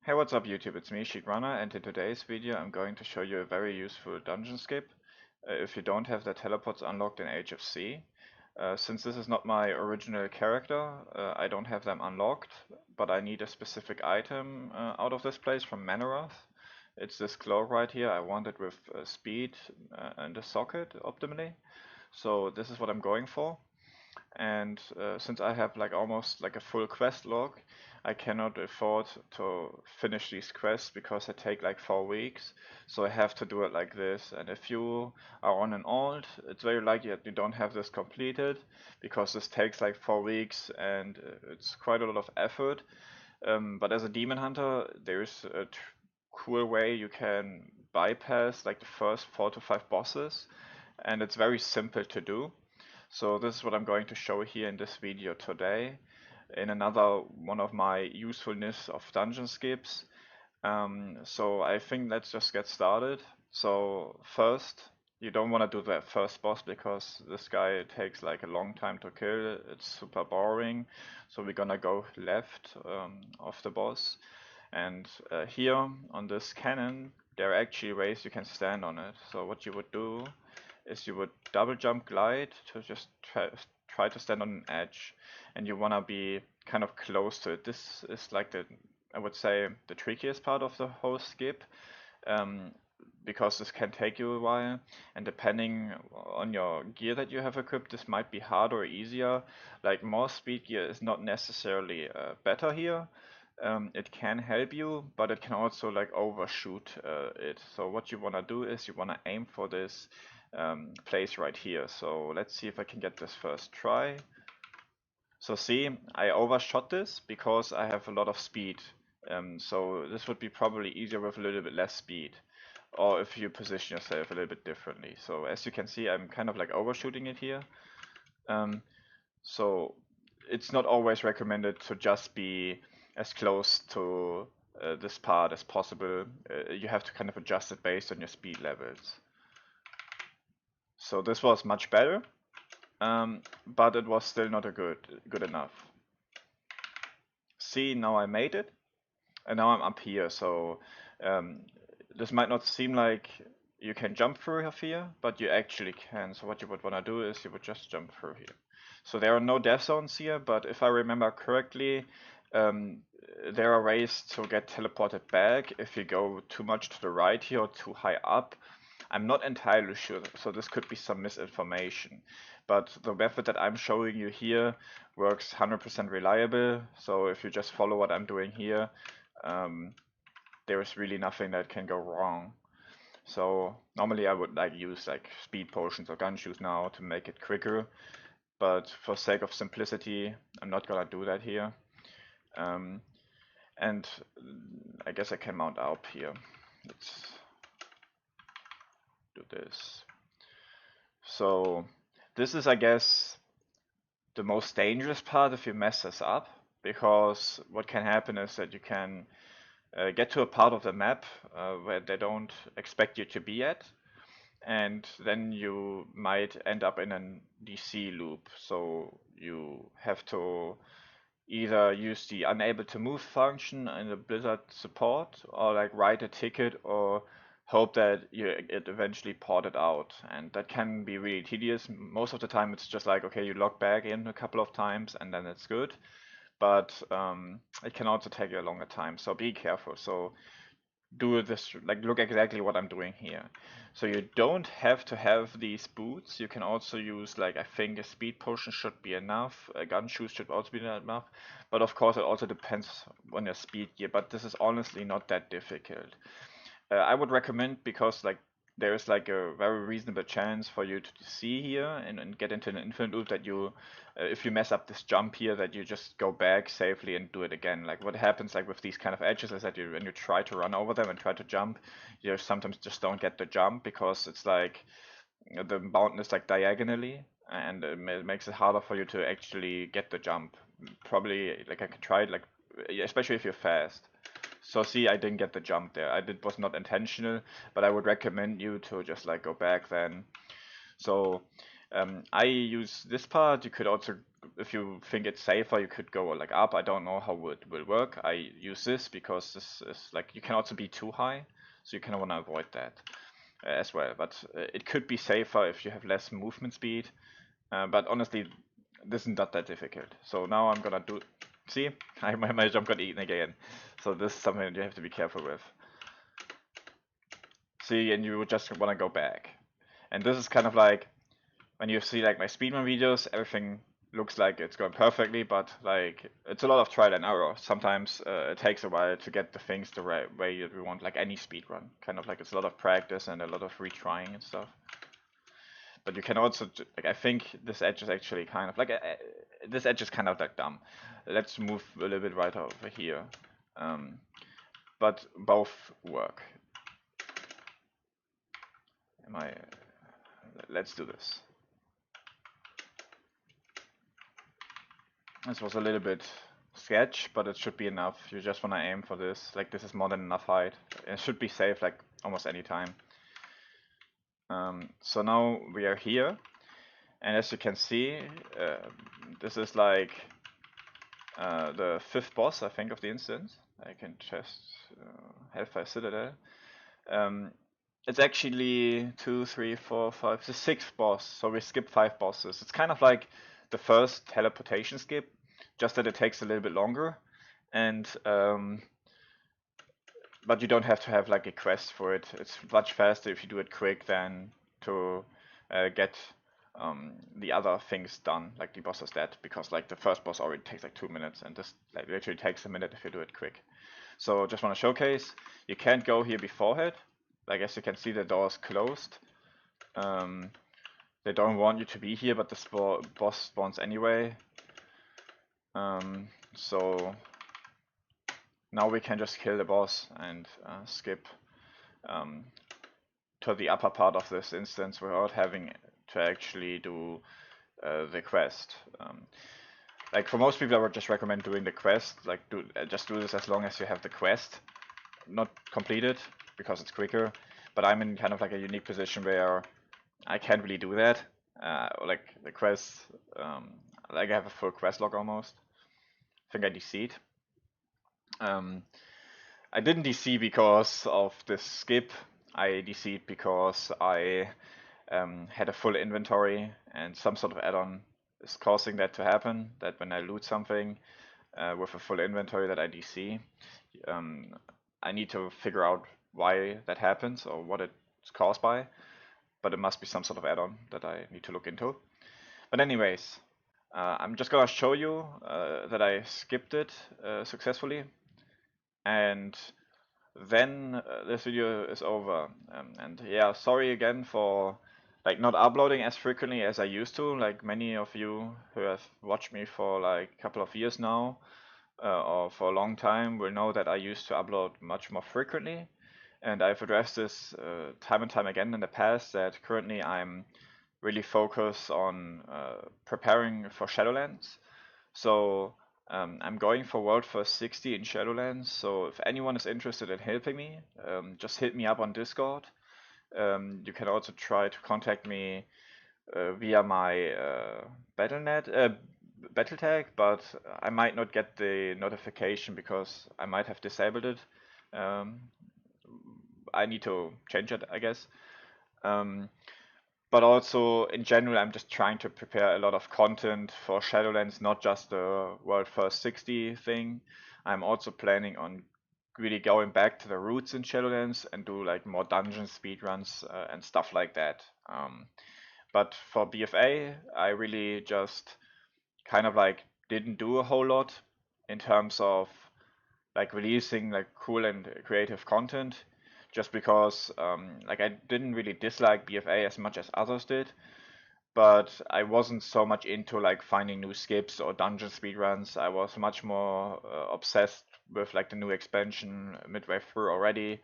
Hey, what's up YouTube? It's me, Shiekrunner, and in today's video I'm going to show you a very useful dungeon skip if you don't have the teleports unlocked in HFC. Since this is not my original character, I don't have them unlocked, but I need a specific item out of this place from Manorath. It's this cloak right here. I want it with speed and a socket optimally. So this is what I'm going for. And since I have like almost like a full quest log, I cannot afford to finish these quests because they take like 4 weeks. So I have to do it like this. And if you are on an alt, it's very likely that you don't have this completed because this takes like 4 weeks and it's quite a lot of effort. But as a demon hunter, there's a cool way you can bypass like the first 4 to 5 bosses, and it's very simple to do. So this is what I'm going to show here in this video today, in another one of my usefulness of dungeon skips. So I think let's just get started. So first, you don't want to do the first boss because this guy takes like a long time to kill. It's super boring. So we're gonna go left of the boss. And here on this cannon, there are actually ways you can stand on it. So what you would do is you would double jump glide to just try to stand on an edge, and you wanna be kind of close to it. This is like I would say the trickiest part of the whole skip, um, because this can take you a while, and depending on your gear that you have equipped, this might be harder or easier. Like more speed gear is not necessarily better here. It can help you, but it can also like overshoot it. So what you wanna do is you wanna aim for this place right here. So let's see if I can get this first try. So see, I overshot this because I have a lot of speed. So this would be probably easier with a little bit less speed, or if you position yourself a little bit differently. So as you can see, I'm kind of like overshooting it here. So it's not always recommended to just be as close to this part as possible. You have to kind of adjust it based on your speed levels. So this was much better, but it was still not a good enough. See, now I made it, and now I'm up here. So um, this might not seem like you can jump through here, but you actually can. So what you would want to do is you would just jump through here. So there are no death zones here, but if I remember correctly, um, there are ways to get teleported back if you go too much to the right here or too high up. I'm not entirely sure, so this could be some misinformation. But the method that I'm showing you here works 100% reliable. So if you just follow what I'm doing here, there is really nothing that can go wrong. So normally I would like use like speed potions or gun shoes now to make it quicker, but for sake of simplicity, I'm not gonna do that here. And I guess I can mount up here. Let's do this. So this is, I guess, the most dangerous part if you mess this up, because what can happen is that you can get to a part of the map where they don't expect you to be at, and then you might end up in an DC loop. So you have to either use the unable to move function in the Blizzard support, or like write a ticket, or hope that it eventually ported out. And that can be really tedious. Most of the time it's just like, okay, you log back in a couple of times and then it's good. But it can also take you a longer time, so be careful. So do this, like look exactly what I'm doing here. So you don't have to have these boots. You can also use, like, I think a speed potion should be enough. A gun shoes should also be enough. But of course it also depends on your speed gear. But this is honestly not that difficult. I would recommend, because like there is like a very reasonable chance for you to see here and get into an infinite loop, that you, if you mess up this jump here, that you just go back safely and do it again. Like what happens like with these kind of edges is that when you try to run over them and try to jump, you sometimes just don't get the jump because it's like the mountain is like diagonally, and it makes it harder for you to actually get the jump. Probably like I could try it, like especially if you're fast. So see, I didn't get the jump there. It was not intentional, but I would recommend you to just like go back then. So I use this part. You could also if you think it's safer, you could go like up. I don't know how it will work. I use this because this is like, you can also be too high, so you kind of want to avoid that as well. But it could be safer if you have less movement speed. But honestly, this is not that difficult. So now I'm gonna do. See, my jump got eaten again. So this is something that you have to be careful with. See, and you just want to go back. And this is kind of like when you see like my speedrun videos, everything looks like it's going perfectly, but like it's a lot of trial and error. Sometimes it takes a while to get the things the right way that we want, like any speedrun. Kind of like it's a lot of practice and a lot of retrying and stuff. But you can also, like, I think this edge is actually kind of like, this edge is kind of like dumb. Let's move a little bit right over here. But both work. Let's do this. This was a little bit sketch, but it should be enough. You just want to aim for this. Like, this is more than enough height. It should be safe like almost any time. So now we are here, and as you can see, this is like the 5th boss, I think, of the instance. I can just Hellfire Citadel. It's actually 2, 3, 4, 5, the 6th boss, so we skipped 5 bosses. It's kind of like the first teleportation skip, just that it takes a little bit longer, and but you don't have to have like a quest for it. It's much faster if you do it quick than to get the other things done, like the boss is dead, because like the first boss already takes like 2 minutes, and this like literally takes a minute if you do it quick. So just want to showcase, you can't go here beforehand. Like, as you can see, the door is closed. They don't want you to be here, but the boss spawns anyway. So now we can just kill the boss and skip to the upper part of this instance without having to actually do the quest. Like, for most people, I would just recommend doing the quest. Like, just do this as long as you have the quest not completed, because it's quicker. But I'm in kind of like a unique position where I can't really do that. Like the quest, like I have a full quest log almost. I think I DC'd. I didn't DC because of this skip. I DC'd because I had a full inventory, and some sort of add-on is causing that to happen. That when I loot something with a full inventory that I DC, I need to figure out why that happens or what it's caused by. But it must be some sort of add-on that I need to look into. But anyways, I'm just gonna show you that I skipped it successfully, and then this video is over. And yeah, sorry again for like not uploading as frequently as I used to. Like many of you who have watched me for like a couple of years now, or for a long time, will know that I used to upload much more frequently. And I've addressed this time and time again in the past, that currently I'm really focused on preparing for Shadowlands. So I'm going for World First 60 in Shadowlands. So if anyone is interested in helping me, just hit me up on Discord. You can also try to contact me via my battle tag, but I might not get the notification because I might have disabled it. I need to change it, I guess. But also in general, I'm just trying to prepare a lot of content for Shadowlands, not just the World First 60 thing. I'm also planning on really going back to the roots in Shadowlands and do like more dungeon speedruns and stuff like that. But for BFA, I really just kind of like didn't do a whole lot in terms of like releasing like cool and creative content, just because like I didn't really dislike BFA as much as others did, but I wasn't so much into like finding new skips or dungeon speedruns. I was much more obsessed with like the new expansion midway through already.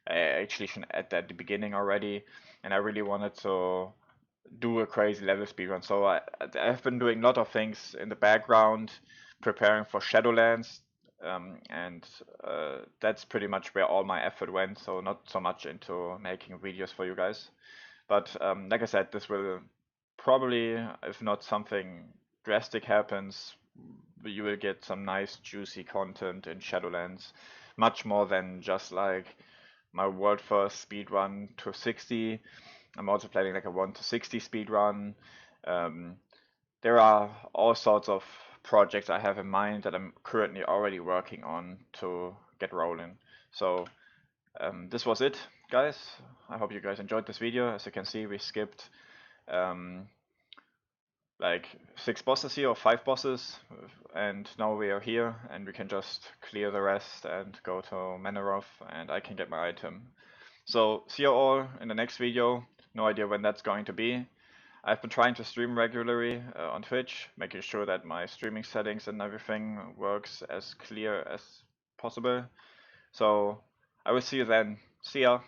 Actually at the beginning already, and I really wanted to do a crazy level speedrun. So I've been doing a lot of things in the background, preparing for Shadowlands, and that's pretty much where all my effort went. So not so much into making videos for you guys, but like I said, this will probably, if not something drastic happens, you will get some nice juicy content in Shadowlands, much more than just like my world first speed run to 60. I'm also planning like a 1 to 60 speed run. Um, there are all sorts of projects I have in mind that I'm currently already working on to get rolling. So this was it, guys. I hope you guys enjoyed this video. As you can see, we skipped um, like 6 bosses here, or 5 bosses, and now we are here and we can just clear the rest and go to Manoroth and I can get my item. So see you all in the next video. No idea when that's going to be. I've been trying to stream regularly on Twitch, making sure that my streaming settings and everything works as clear as possible. So I will see you then. See ya.